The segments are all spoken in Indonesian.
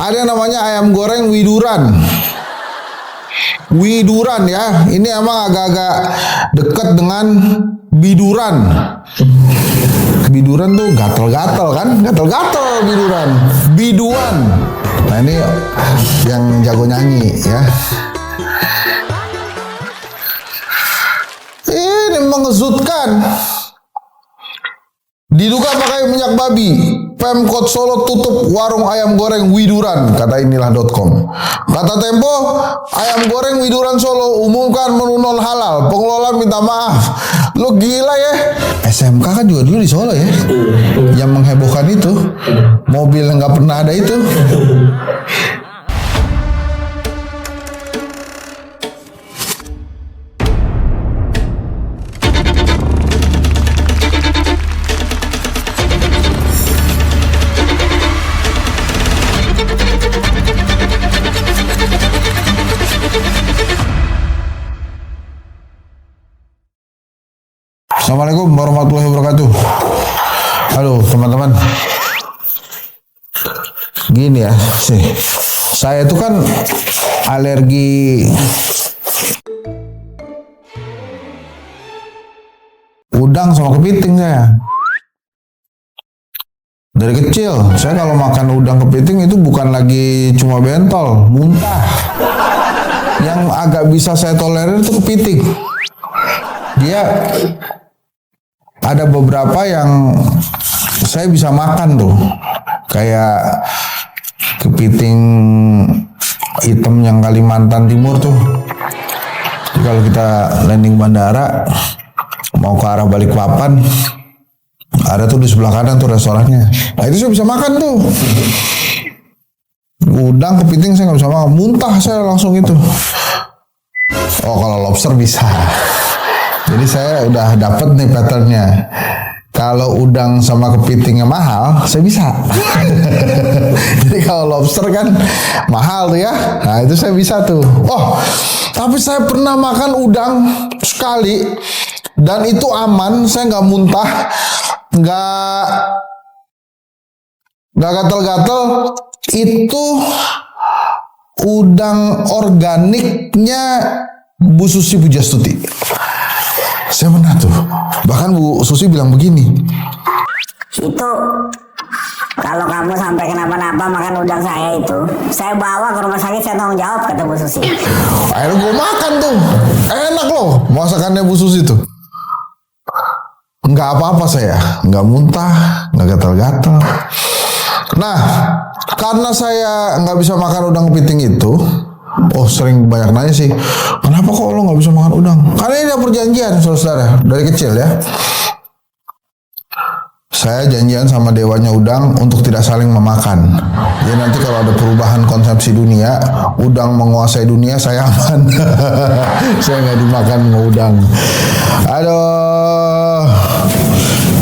Ada yang namanya ayam goreng widuran. Widuran ya, ini emang agak-agak dekat dengan biduran. Biduran tuh gatel-gatel kan, gatel-gatel biduran. Biduan. Nah ini yang jago nyanyi ya. Ini mengejutkan. Diduga pakai minyak babi, Pemkot Solo tutup warung ayam goreng widuran, kata inilah.com. Kata Tempo, ayam goreng widuran Solo umumkan menu non halal, pengelola minta maaf. Lo gila ya, SMK kan juga dulu di Solo ya, yang menghebohkan itu, mobil yang nggak pernah ada itu. Assalamualaikum warahmatullahi wabarakatuh. Halo teman-teman. Gini ya sih, saya tuh kan alergi udang sama kepiting saya. Dari kecil, saya kalau makan udang kepiting itu bukan lagi cuma bentol, muntah. Yang agak bisa saya tolerir itu kepiting. Dia ada beberapa yang saya bisa makan tuh, kayak kepiting hitam yang Kalimantan Timur tuh. Jadi kalau kita landing bandara mau ke arah Balikpapan, ada tuh di sebelah kanan tuh restorannya. Nah itu saya bisa makan tuh. Udang kepiting saya nggak bisa makan, muntah saya langsung itu. Oh kalau lobster bisa. Jadi saya udah dapet nih patternnya. Kalau udang sama kepitingnya mahal, saya bisa. Jadi kalau lobster kan mahal tuh ya. Nah itu saya bisa tuh. Oh, tapi saya pernah makan udang sekali dan itu aman. Saya nggak muntah, nggak gatal-gatal. Itu udang organiknya Bu Susi Pujastuti. Saya pernah tuh, bahkan Bu Susi bilang begini, itu kalau kamu sampai kenapa-napa makan udang saya itu, saya bawa ke rumah sakit, saya tanggung jawab, kata Bu Susi. Akhirnya gue makan tuh, enak loh masakannya Bu Susi tuh. Nggak apa-apa saya, nggak muntah, nggak gatal-gatal. Nah, karena saya nggak bisa makan udang kepiting itu, sering banyak nanya sih, kenapa kok lo nggak bisa makan udang? Karena ini ada perjanjian, saudara, dari kecil ya. Saya janjian sama dewanya udang untuk tidak saling memakan. Jadi nanti kalau ada perubahan konsepsi dunia, udang menguasai dunia, saya aman. Saya nggak dimakan sama udang. Aduh.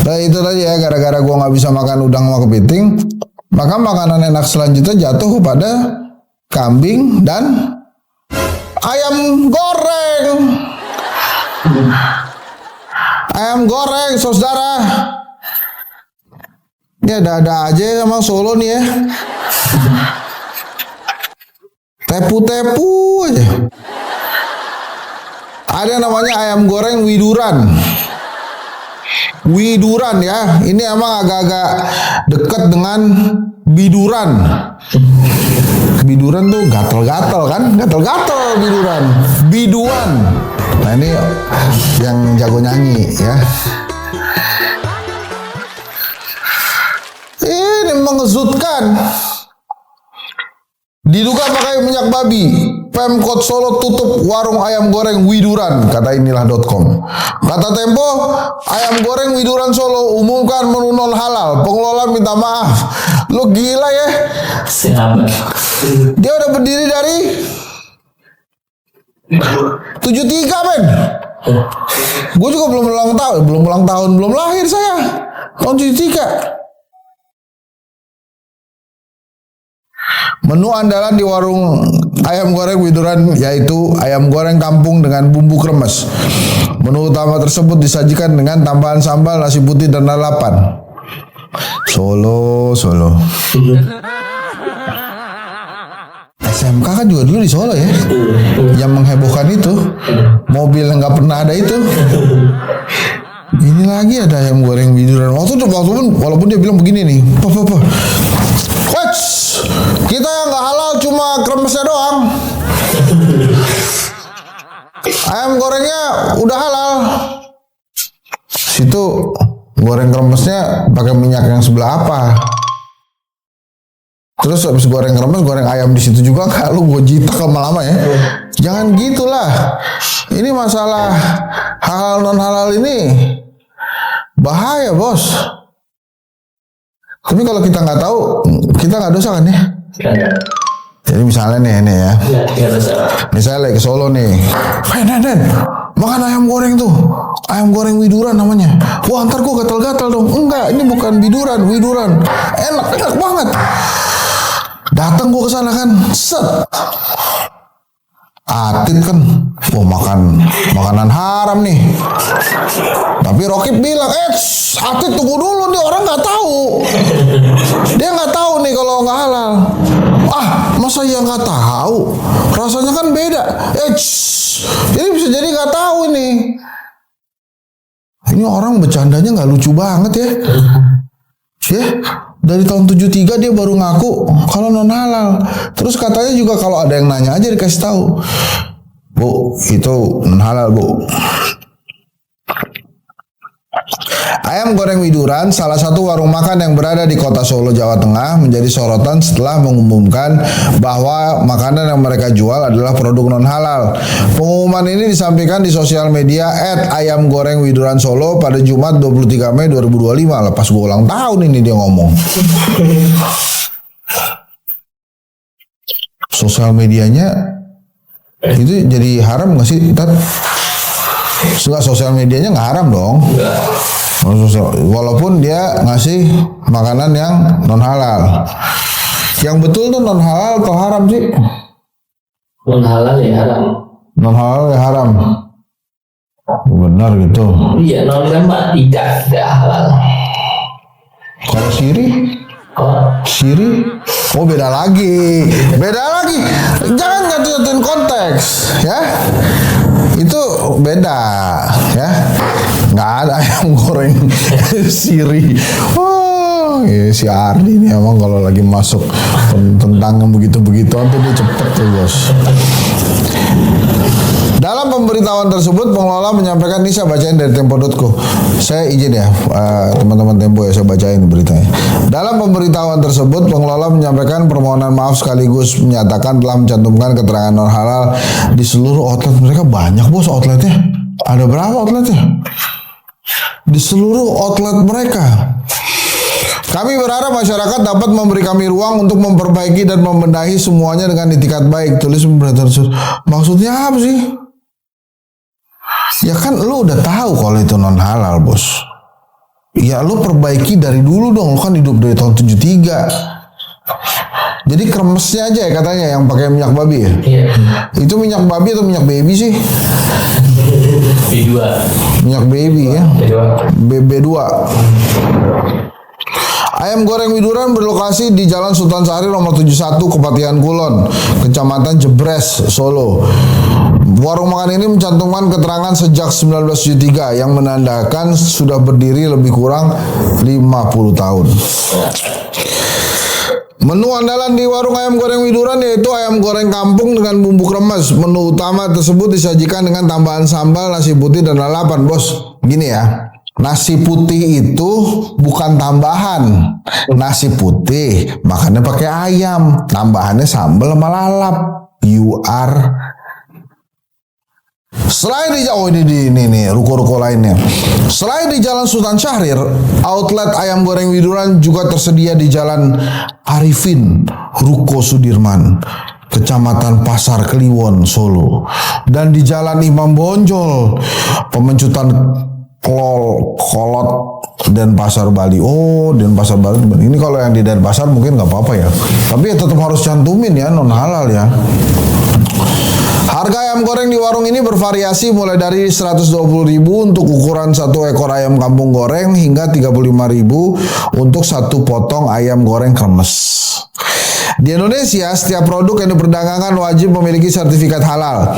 Nah itu tadi ya, gara-gara gua nggak bisa makan udang sama kepiting, maka makanan enak selanjutnya jatuh kepada kambing dan ayam goreng. Ayam goreng, saudara. Ini ada-ada aja sama Solo nih ya. Tepu-tepu aja. Ada yang namanya ayam goreng widuran. Widuran ya. Ini emang agak-agak dekat dengan biduran. Biduran tuh gatel-gatel kan, gatel-gatel biduran. Biduan. Nah ini yang jago nyanyi ya. Ini mengejutkan. Diduga pakai minyak babi, Pemkot Solo tutup warung ayam goreng widuran, kata inilah.com. Kata Tempo, ayam goreng widuran Solo umumkan menu non halal, pengelola minta maaf. Lo gila ya? Siapa? Dia udah berdiri dari 73 men. Gue juga belum ulang tahun, belum lahir saya. Tahun 73. Menu andalan di warung ayam goreng widuran yaitu ayam goreng kampung dengan bumbu kremes. Menu utama tersebut disajikan dengan tambahan sambal, nasi putih, dan lalapan. Solo. SMK kan juga dulu di Solo ya, yang menghebohkan itu, mobil yang nggak pernah ada itu. Ini lagi ada ayam goreng widuran. Walaupun dia bilang begini nih, Pak. Wets, kita yang nggak halal cuma kremesnya doang. Ayam gorengnya udah halal. Situ goreng kremesnya pakai minyak yang sebelah apa? Terus habis goreng kremes, goreng ayam di situ juga nggak? Lu gue jitak lama-lama ya. Jangan gitulah. Ini masalah halal non halal ini bahaya bos. Tapi kalau kita nggak tahu, kita nggak dosa kan ya? Jadi misalnya nih ini ya. Misalnya lagi ke Solo nih. Den, makan ayam goreng tuh. Ayam goreng widuran namanya. Wah ntar gue gatal-gatal dong. Enggak, ini bukan widuran. Enak banget. Datang gue ke sana kan, set. Atit kan, wah makan makanan haram nih. Tapi Rokib bilang, Atit tunggu dulu nih, orang nggak tahu. Dia nggak tahu nih kalau nggak halal. Masa ya nggak tahu? Rasanya kan beda. Ini bisa jadi nggak tahu ini. Ini orang bercandanya nggak lucu banget ya. Dari tahun 73 dia baru ngaku kalau non halal. Terus katanya juga kalau ada yang nanya aja dikasih tahu. Bu, itu non halal, Bu. Ayam goreng widuran, salah satu warung makan yang berada di kota Solo, Jawa Tengah, menjadi sorotan setelah mengumumkan bahwa makanan yang mereka jual adalah produk non halal. Pengumuman ini disampaikan di sosial media @ayamgorengwiduran_solo pada Jumat 23 Mei 2025. Lepas gue ulang tahun ini dia ngomong. Sosial medianya itu jadi haram nggak sih, Tat? Sosial medianya nggak haram dong. Walaupun dia ngasih makanan yang non halal. Yang betul tuh non halal atau haram sih? Non halal ya haram. Non halal ya haram. Benar gitu. Iya, non kan tidak halal. Kalau siri, oh beda lagi. Jangan ngatur-ngaturin konteks, ya. Itu beda, ya. Nggak ada ayam goreng siri. Si Ardi ini emang kalau lagi masuk tentang yang begitu-begituan tuh dia cepet tuh bos. Dalam pemberitahuan tersebut, pengelola menyampaikan, ini saya bacain dari Tempo.co. Saya izin ya, teman-teman Tempo ya, saya bacain beritanya. Dalam pemberitahuan tersebut, pengelola menyampaikan permohonan maaf sekaligus menyatakan telah mencantumkan keterangan non halal di seluruh outlet mereka. Banyak bos outletnya. Ada berapa outletnya? Di seluruh outlet mereka. Kami berharap masyarakat dapat memberi kami ruang untuk memperbaiki dan membenahi semuanya dengan itikat baik. Tulis pemberitahuan tersebut. Maksudnya apa sih? Ya kan lu udah tahu kalau itu non halal bos. Ya lu perbaiki dari dulu dong. Lu kan hidup dari tahun 73. Jadi kremesnya aja ya katanya yang pakai minyak babi ya. Iya. Itu minyak babi atau minyak baby sih? B2. Minyak baby ya. B2. Ayam goreng widuran berlokasi di Jalan Sultan Syahrir nomor 71 Kepatihan Kulon, Kecamatan Jebres, Solo. Warung makan ini mencantumkan keterangan sejak 1973 yang menandakan sudah berdiri lebih kurang 50 tahun. Menu andalan di warung ayam goreng widuran yaitu ayam goreng kampung dengan bumbu kremes. Menu utama tersebut disajikan dengan tambahan sambal, nasi putih, dan lalapan. Bos, gini ya. Nasi putih itu bukan tambahan. Nasi putih makannya pakai ayam, tambahannya sambal sama lalap. You are. Selain di ruko-ruko lainnya. Selain di Jalan Sultan Syahrir, outlet ayam goreng widuran juga tersedia di Jalan Arifin, Ruko Sudirman, Kecamatan Pasar Kliwon, Solo, dan di Jalan Imam Bonjol, Pemencutan Kolot, dan Pasar Bali. Oh, dan Pasar Bali. Ini kalau yang di Denpasar mungkin nggak apa-apa ya. Tapi ya tetap harus cantumin ya, non halal ya. Harga ayam goreng di warung ini bervariasi mulai dari 120.000 untuk ukuran satu ekor ayam kampung goreng hingga 35.000 untuk satu potong ayam goreng kremes. Di Indonesia, setiap produk yang diperdagangkan wajib memiliki sertifikat halal.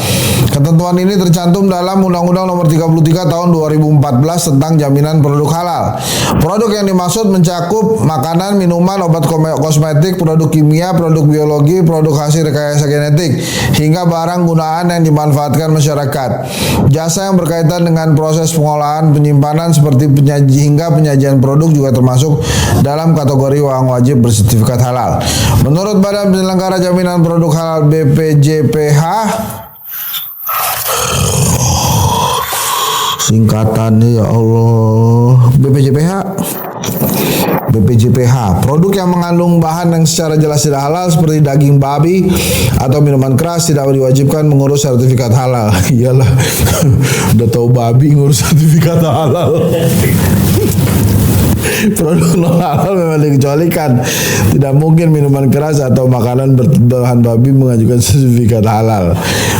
Ketentuan ini tercantum dalam Undang-Undang Nomor 33 Tahun 2014 tentang jaminan produk halal. Produk yang dimaksud mencakup makanan, minuman, obat kosmetik, produk kimia, produk biologi, produk hasil rekayasa genetik, hingga barang gunaan yang dimanfaatkan masyarakat. Jasa yang berkaitan dengan proses pengolahan, penyimpanan seperti hingga penyajian produk juga termasuk dalam kategori yang wajib bersertifikat halal. Menurut Badan Penyelenggara Jaminan Produk Halal BPJPH, singkatannya ya Allah, BPJPH, produk yang mengandung bahan yang secara jelas tidak halal seperti daging babi atau minuman keras tidak diwajibkan mengurus sertifikat halal. Iyalah, udah tahu babi ngurus sertifikat halal. Produk non halal memang dikecualikan. Tidak mungkin minuman keras atau makanan berbahan babi mengajukan sertifikat halal.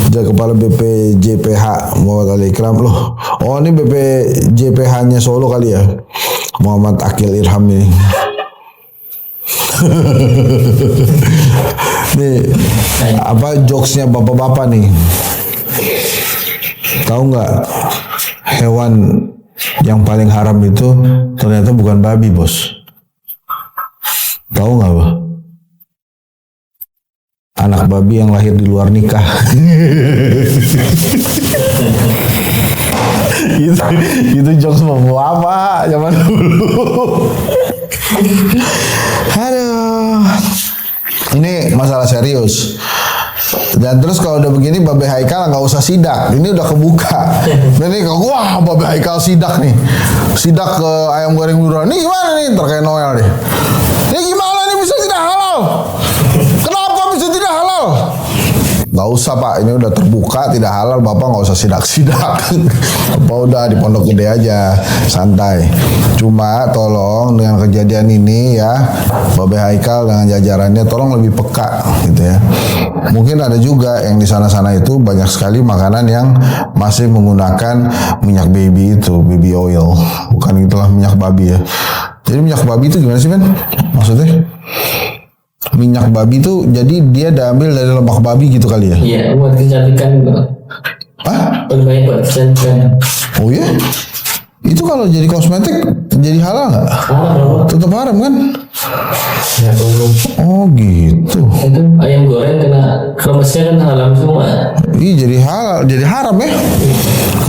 Jadi Kepala BPJPH Muhammad Ali Ikram loh. Oh ini BPJPH-nya Solo kali ya, Muhammad Akil Irham ini. Nih apa jokesnya bapak-bapak nih? Tahu nggak hewan yang paling haram itu ternyata bukan babi, bos? Tahu nggak, Bah? Anak babi yang lahir di luar nikah. itu jokes bapak zaman dulu. Aduh, ini masalah serius. Dan terus kalau udah begini Babe Haikal nggak usah sidak, ini udah kebuka. Ini wah Babe Haikal sidak nih, sidak ke ayam goreng buruan. Nih gimana nih terkait Noel nih? Ini gimana nih bisa tidak halal? Kenapa bisa tidak halal? Nggak usah Pak, ini udah terbuka tidak halal, Bapak nggak usah sidak-sidak. Bapak udah di Pondok Gede aja, santai. Cuma tolong dengan kejadian ini ya, Babe Haikal dengan jajarannya tolong lebih peka gitu ya. Mungkin ada juga yang di sana-sana itu banyak sekali makanan yang masih menggunakan minyak baby itu, baby oil. Bukan itulah minyak babi ya. Jadi minyak babi itu gimana sih, men? Maksudnya? Minyak babi itu jadi dia diambil dari lemak babi gitu kali ya? Iya, buat kecantikan juga. Hah? Bermain buat kecantikan. Oh iya? Itu kalau jadi kosmetik jadi halal nggak? Haram. Tetap haram kan? Ya belum. Oh gitu. Itu ayam goreng kena kremesnya kan haram semua. Iya jadi halal, jadi haram ya.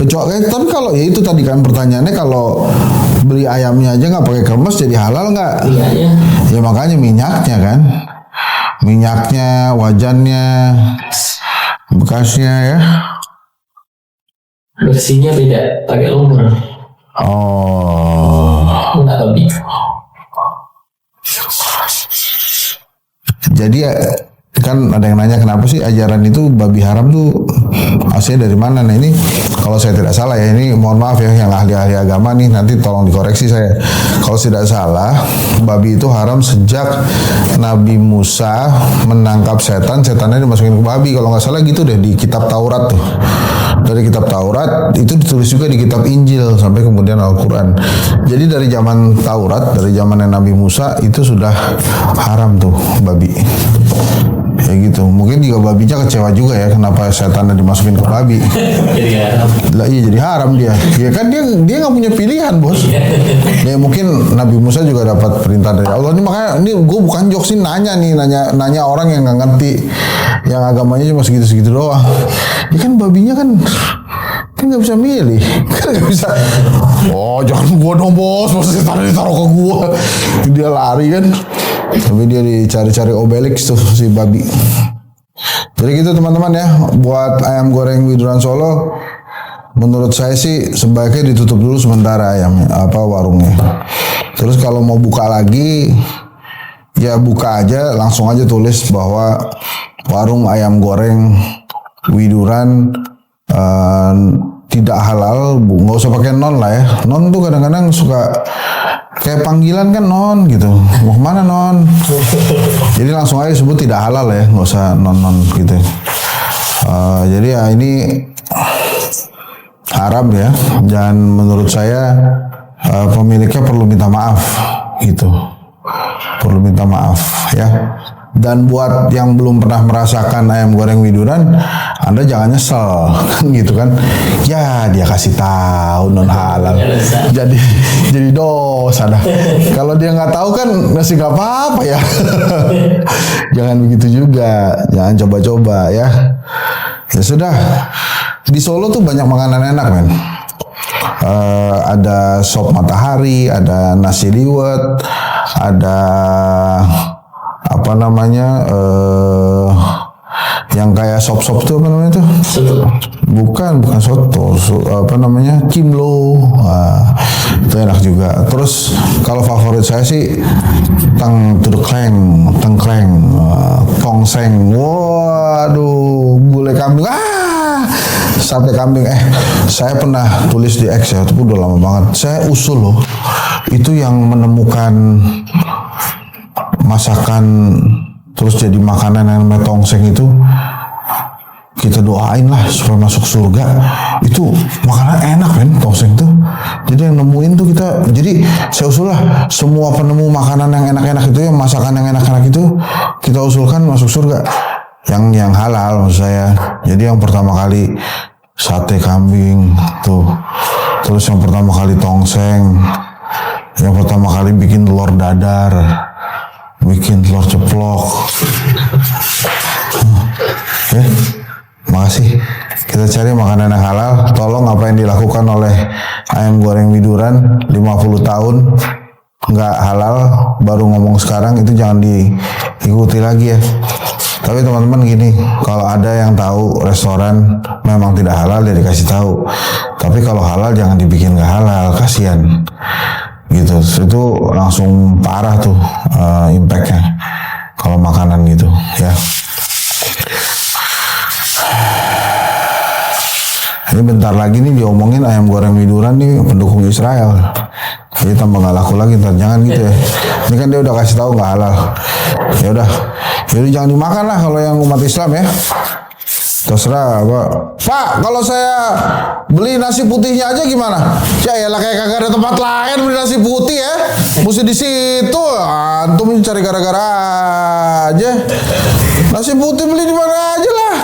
Kecuali tapi kalau ya itu tadi kan pertanyaannya kalau beli ayamnya aja nggak pakai kremes jadi halal nggak? Iya ya. Ya makanya minyaknya kan, minyaknya, wajannya, bekasnya ya. Bersihnya beda, pakai lumur. Oh. Enggak babi. Jadi ya, kan ada yang nanya kenapa sih ajaran itu babi haram tuh asalnya dari mana? Nah ini kalau saya tidak salah ya, ini mohon maaf ya yang ahli-ahli agama nih nanti tolong dikoreksi saya. Kalau tidak salah babi itu haram sejak Nabi Musa menangkap setan, setannya dimasukin ke babi. Kalau nggak salah gitu deh di kitab Taurat tuh. Dari kitab Taurat itu ditulis juga di kitab Injil sampai kemudian Al-Quran. Jadi dari zaman Taurat, dari zaman Nabi Musa itu sudah haram tuh babi. Ya gitu. Mungkin juga babinya kecewa juga ya kenapa setannya dimasukin ke babi. Jadi haram. Lah iya jadi haram dia. Ya kan dia nggak punya pilihan, bos. Ya mungkin Nabi Musa juga dapat perintah dari Allah. Ini makanya ini gue bukan jokes sih, nanya orang yang nggak ngerti, yang agamanya cuma segitu-segitu doang. Ya kan babinya kan nggak bisa milih, kan nggak bisa. Oh jangan gua dong bos, masa setan ditaruh ke gua. Dia lari kan. Tapi dia dicari-cari Obelix tuh si babi. Jadi gitu teman-teman ya, buat ayam goreng Widuran Solo, menurut saya sih sebaiknya ditutup dulu sementara ayamnya, warungnya. Terus kalau mau buka lagi, ya buka aja, langsung aja tulis bahwa warung ayam goreng Widuran tidak halal, nggak usah pakai non lah ya. Non tuh kadang-kadang suka kayak panggilan kan non gitu, mau kemana non? Jadi langsung aja sebut tidak halal ya, nggak usah non gitu. Jadi ya ini haram ya, dan menurut saya pemiliknya perlu minta maaf gitu, perlu minta maaf ya. Dan buat yang belum pernah merasakan ayam goreng widuran, Anda jangan nyesel, gitu kan? Ya dia kasih tahu non halal, jadi dosa dah. Kalau dia nggak tahu kan masih nggak apa-apa ya. Jangan begitu juga, jangan coba-coba ya. Ya sudah, di Solo tuh banyak makanan enak men. Ada sop matahari, ada nasi liwet, ada apa namanya yang kayak sop-sop tuh apa namanya tuh? Soto. Bukan soto, apa namanya, kimlo. Itu enak juga. Terus kalau favorit saya sih tengkleng, tongseng. Waduh, gulai kambing. Sate kambing. Saya pernah tulis di X ya, itu udah lama banget. Saya usul loh, itu yang menemukan masakan terus jadi makanan yang namanya tongseng itu, kita doain lah supaya masuk surga. Itu makanan enak kan tongseng tuh. Jadi yang nemuin tuh kita, jadi saya usul lah semua penemu makanan yang enak-enak itu, yang masakan yang enak-enak itu kita usulkan masuk surga. Yang halal maksud saya. Jadi yang pertama kali sate kambing tuh, terus yang pertama kali tongseng, yang pertama kali bikin telur dadar, bikin telur ceplok. Makasih. Kita cari makanan yang halal. Tolong apa yang dilakukan oleh ayam goreng widuran 50 tahun nggak halal, baru ngomong sekarang, itu jangan diikuti lagi ya. Tapi teman-teman gini, kalau ada yang tahu restoran memang tidak halal, dia dikasih tahu. Tapi kalau halal jangan dibikin nggak halal, kasihan. Gitu, itu langsung parah tuh impactnya kalau makanan gitu ya. Ini bentar lagi nih diomongin ayam goreng widuran nih pendukung Israel. Jadi tambah nggak laku lagi, ntar jangan gitu ya. Ini kan dia udah kasih tahu nggak halal. Ya udah, jadi jangan dimakan lah kalau yang umat Islam ya. Terserah Pak, kalau saya beli nasi putihnya aja gimana? Ya lah, kayak kagak ada tempat lain beli nasi putih ya. Mesti di situ. Antum cari gara-gara aja. Nasi putih beli di mana aja lah.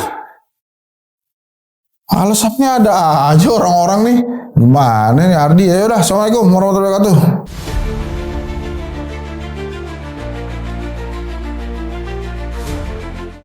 Alasannya ada aja orang-orang nih. Gimana nih Ardi? Ya udah, assalamualaikum warahmatullahi wabarakatuh.